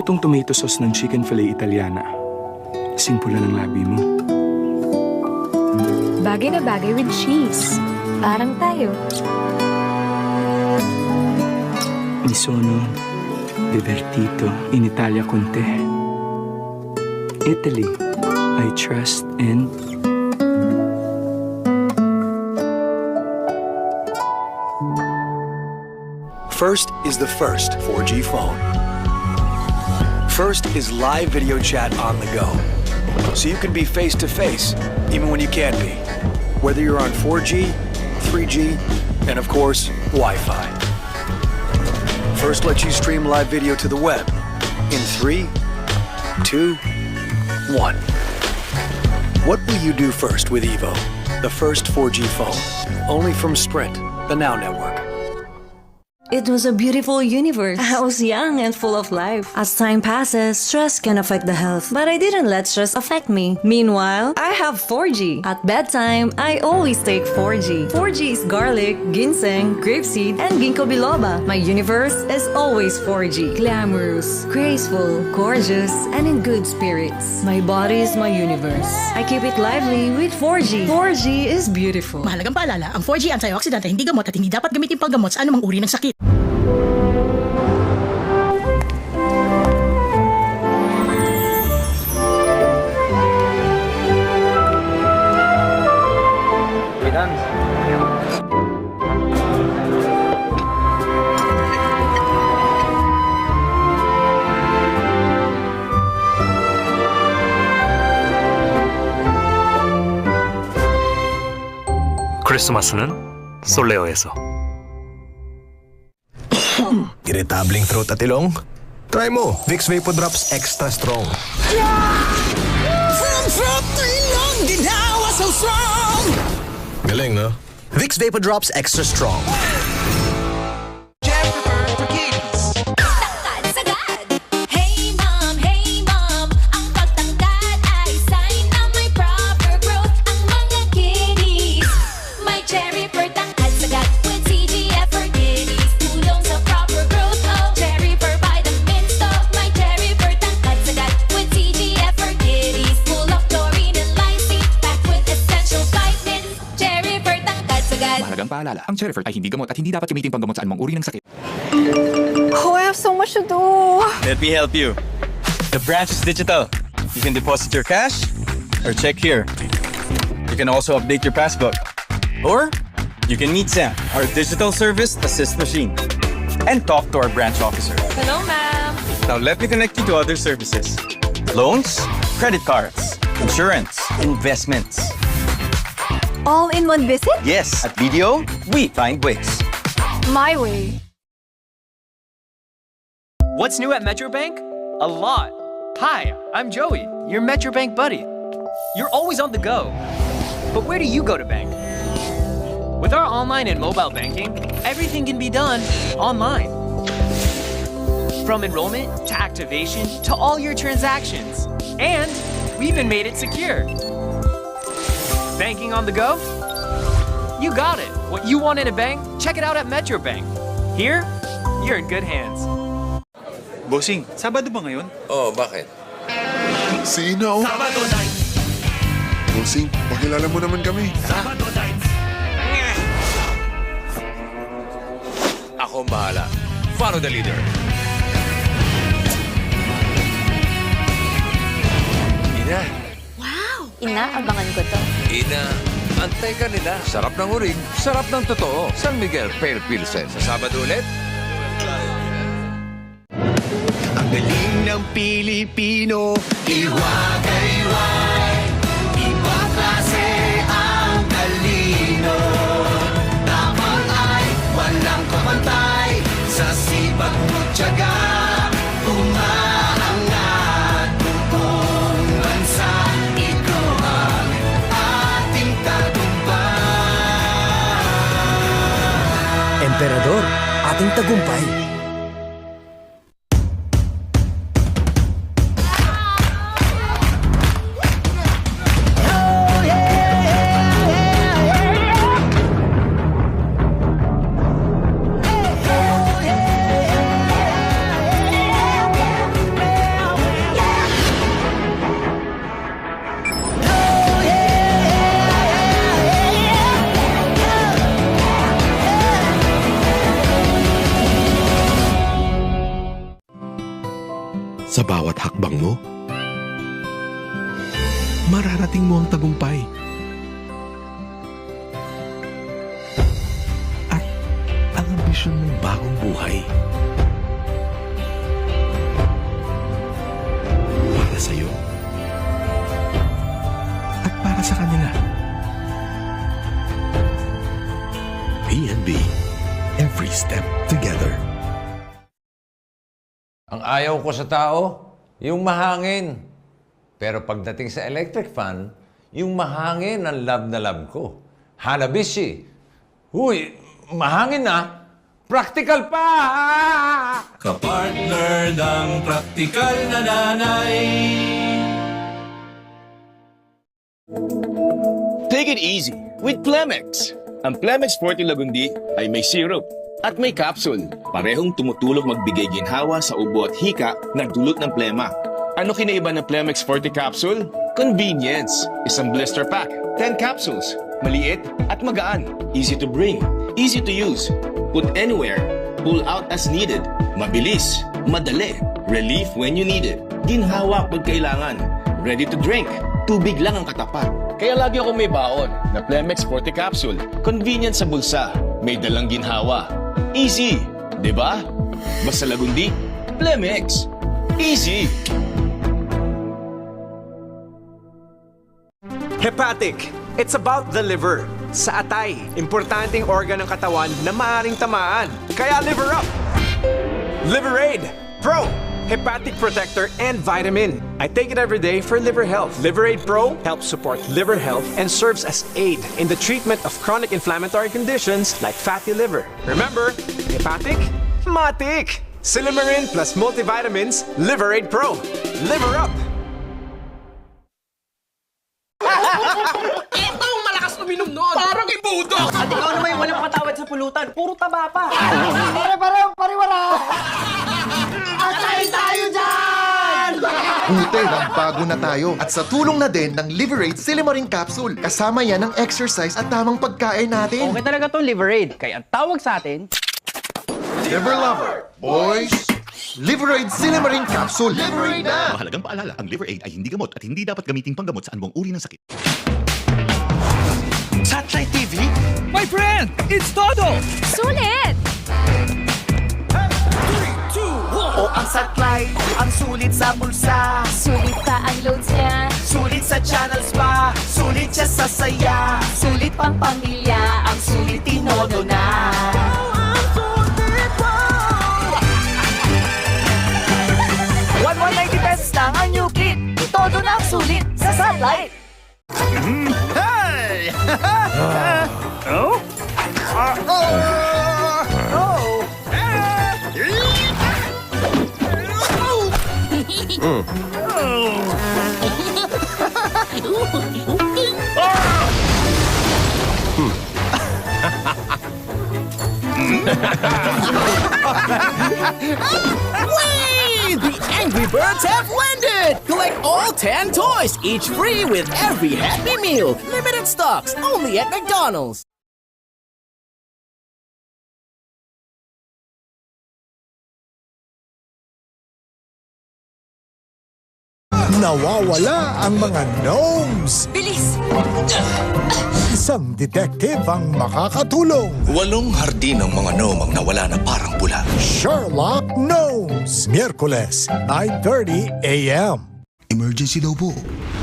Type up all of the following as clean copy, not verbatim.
tong tomato sauce ng chicken fillet Italiana. Kasing pula ng labi mo. Bagay na bagay with cheese. Parang tayo. Mi sono divertito in Italia con te. Italy, I trust in... First is the first 4G phone. First is live video chat on the go. So you can be face-to-face, even when you can't be. Whether you're on 4G, 3G, and of course, Wi-Fi. First lets you stream live video to the web in 3, 2, 1. What will you do first with Evo, the first 4G phone? Only from Sprint, the Now Network. It was a beautiful universe. I was young and full of life. As time passes, stress can affect the health, but I didn't let stress affect me. Meanwhile, I have 4G. At bedtime, I always take 4G. 4G is garlic, ginseng, grapeseed, and ginkgo biloba. My universe is always 4G. Glamorous, graceful, gorgeous, and in good spirits. My body is my universe. I keep it lively with 4G. 4G is beautiful. Mahalagang paalala, ang 4G antioxidant ay hindi gamot at hindi dapat gamitin panggamot sa anumang uri ng sakit. 크리스마스는 솔레어에서. Irritableng throat at ilong? Try mo, Vicks Vapor Drops Extra Strong. From throat to ilong, ginawa so strong. Galing, no? Vicks Vapor Drops Extra Strong. Hey mom, ang pagtangkad ay sign na may proper growth ang mga kiddies. May cherry for tangkad sagad with CGF for kiddies. Tulong sa proper growth of cherry for vitamins to. May cherry for tangkad sagad with CGF for kiddies. Full of chlorine and lysine, packed with essential vitamins. Cherry for tangkad sagad. Mahalagang paalala, ang Cherryfert ay hindi gamot at hindi dapat gamitin panggamot sa anumang uri ng sakit. Oh, I have so much to do. Let me help you. The branch is digital. You can deposit your cash or check here. You can also update your passbook. Or you can meet Sam, our digital service assist machine, and talk to our branch officer. Hello, ma'am. Now let me connect you to other services. Loans, credit cards, insurance, investments. All in one visit? Yes, at BDO, we find ways. My way. What's new at Metrobank? A lot. Hi, I'm Joey, your Metrobank buddy. You're always on the go. But where do you go to bank? With our online and mobile banking, everything can be done online. From enrollment to activation to all your transactions. And we even made it secure. Banking on the go? You got it. What you want in a bank, check it out at Metrobank. Here, you're in good hands. Bossing, Sabado ba ngayon? Oh, bakit? Sino? Sabado night. Bossing, pakilala mo naman kami. Sabado night. Ako ang bahala. Follow the leader. Ina. Wow! Inaabangan ko to. Ina, antay ka nila. Sarap ng uring, sarap ng totoo. San Miguel Pale Pilsen. Sa Sabado ulit. Ang galing ng Pilipino, iwagayway. Ibang klase ang talino. Tapang ay walang kapantay. Sa sipag mo tiyaga, umaangat buong bansa. Ito ang ating tagumpay. Emperador, ating tagumpay. Sa bawat hakbang mo, mararating mo ang tagumpay. At ang ambisyon ng bagong buhay. Para sa'yo. At para sa kanila. PNB. Every step together. Ang ayaw ko sa tao, yung mahangin. Pero pagdating sa electric fan, yung mahangin ang love na love ko. Hanabishi. Huy, mahangin na. Practical pa! Kapartner ng practical na nanay. Take it easy with Plemex. Ang Plemex Forte Lagundi ay may syrup at may capsule. Parehong tumutulong magbigay ginhawa sa ubo at hika na dulot ng plema. Ano kinaiba ng Plemex Forte Capsule? Convenience. Isang blister pack, 10 capsules. Maliit at magaan. Easy to bring, easy to use. Put anywhere, pull out as needed. Mabilis, madali. Relief when you need it. Ginhawa pag kailangan. Ready to drink. Tubig lang ang katapat. Kaya lagi ako may baon na Plemex Forte Capsule. Convenient sa bulsa. May dalang ginhawa. Easy, di ba? Basta Lagundi, Plemex. Easy. Hepatic. It's about the liver. Sa atay, importanteng organ ng katawan na maaring tamaan. Kaya liver up! Liverade Pro! Hepatic protector and vitamin. I take it every day for liver health. Liverade Pro helps support liver health and serves as aid in the treatment of chronic inflammatory conditions like fatty liver. Remember, hepatic, matic. Silimarin plus multivitamins, Liverade Pro. Liver up! Itong malakas uminom nun! Parang ibudok! At ikaw naman yung walang patawad sa pulutan. Puro taba pa. Pare-wala! Atay tayo dyan! Buti, bago na tayo. At sa tulong na din ng Liverade Silimarin Capsule. Kasama yan ang exercise at tamang pagkain natin. Okay talaga tong Liverade. Kaya ang tawag sa atin... Liver Lover, boys! Liverade Silimarin Capsule. Liverade na! Mahalagang paalala, ang Liver Aid ay hindi gamot at hindi dapat gamiting panggamot sa anumang uri ng sakit. Satellite TV? My friend, it's Todo! Sulit! O ang satellite, ang sulit sa bulsa. Sulit pa ang loads niya. Sulit sa channels pa. Sulit siya sa saya. Sulit pang pamilya. Ang sulit tinodo na. 190 pesos lang ang new kit. Todo na ang sulit sa satellite. Hey! Oh? Whee! The Angry Birds have landed! Collect all 10 toys, each free with every Happy Meal. Limited stocks, only at McDonald's. Nawawala ang mga gnomes. Bilis! Isang detective ang makakatulong. 8 hardin ng mga gnome ang nawala na parang bula. Sherlock Gnomes. Miyerkules, 9:30 a.m. Emergency daw po.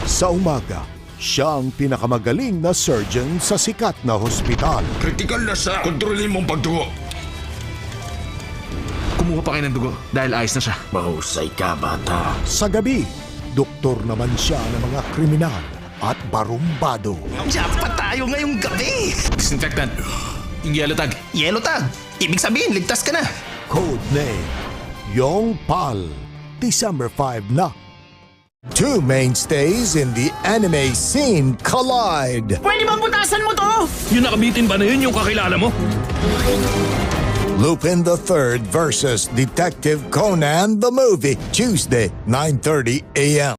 Sa umaga, siya ang pinakamagaling na surgeon sa sikat na hospital. Critical na siya. Kontrolin mong pagdugo. Kumuha pa kayo ng dugo dahil ayos na siya. Mahusay ka, bata. Sa gabi, doktor naman siya ng mga kriminal at barumbado. Jackpot tayo ngayong gabi! Disinfectant. Yung yellow tag. Yellow tag! Ibig sabihin, ligtas ka na! Code name, Yong Pal. December 5 na. Two mainstays in the anime scene collide. Pwede bang butasan mo to? Yung nakabitin ba na yun yung kakilala mo? Lupin the Third versus Detective Conan the Movie. Tuesday, 9:30 a.m.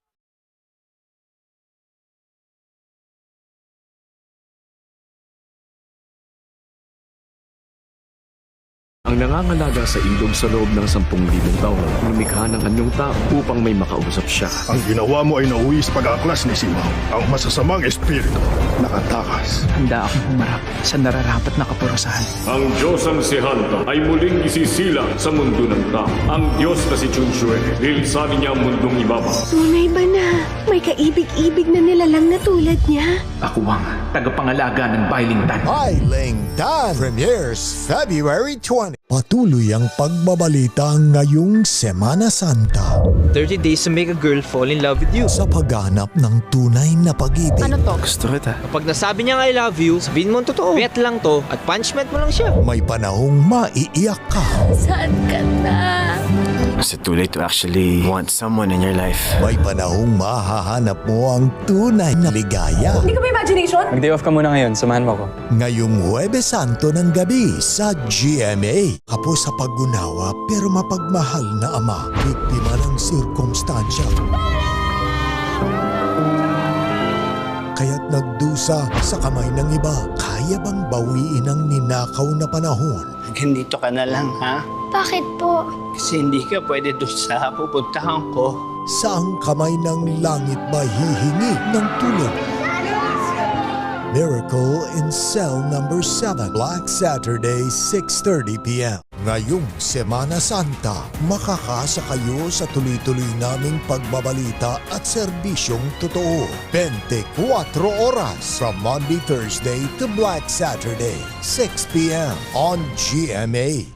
Ang nangangalaga sa ilog sa loob ng 10,000 taon, lumikha ng anyong tao upang may makausap siya. Ang ginawa mo ay nauwis pag-aklas ni Simaw. Ang masasamang espiritu, nakatakas. Handa akong humarap sa nararapat na kaparusahan. Ang Diyosang si Hanta ay muling isisilang sa mundo ng tao. Ang Diyos na si Chunshue, lilisanin niya ang mundong ibaba. Tunay ba na may kaibig-ibig na nilalang na tulad niya? Ako ang tagapangalaga ng Bailingtan. Bailingtan premieres February 20. Patuloy ang pagbabalita ngayong Semana Santa 30 days to make a girl fall in love with you. sa pagganap ng tunay na pag-ibig. Ano to? Gusto kita. Kapag nasabi niyang I love you, sabihin mo ang totoo. Bet lang to at punishment mo lang siya. May panahong maiiyak ka. Saan ka na? Is it too late to actually want someone in your life? May panahong mahahanap mo ang tunay na ligaya. Hindi ka ba imagination? Mag-day off ka muna ngayon. Samahan mo ko. Ngayong Huwebes Santo ng gabi sa GMA. Apo sa paggunawa pero mapagmahal na ama. Biktima ng sirkumstansya. Kaya't nagdusa sa kamay ng iba. Kaya bang bawiin ang ninakaw na panahon? Ganito ka na lang, ha? Bakit po? Kasi hindi ka pwede doon sa pupuntahan ko. Saang kamay ng langit ba hihingi ng tulong? Miracle in Cell Number 7, Black Saturday, 6:30 p.m. Ngayong Semana Santa, makakasa kayo sa tuloy-tuloy naming pagbabalita at serbisyong totoo. 24 oras from Monday, Thursday to Black Saturday, 6 p.m. on GMA.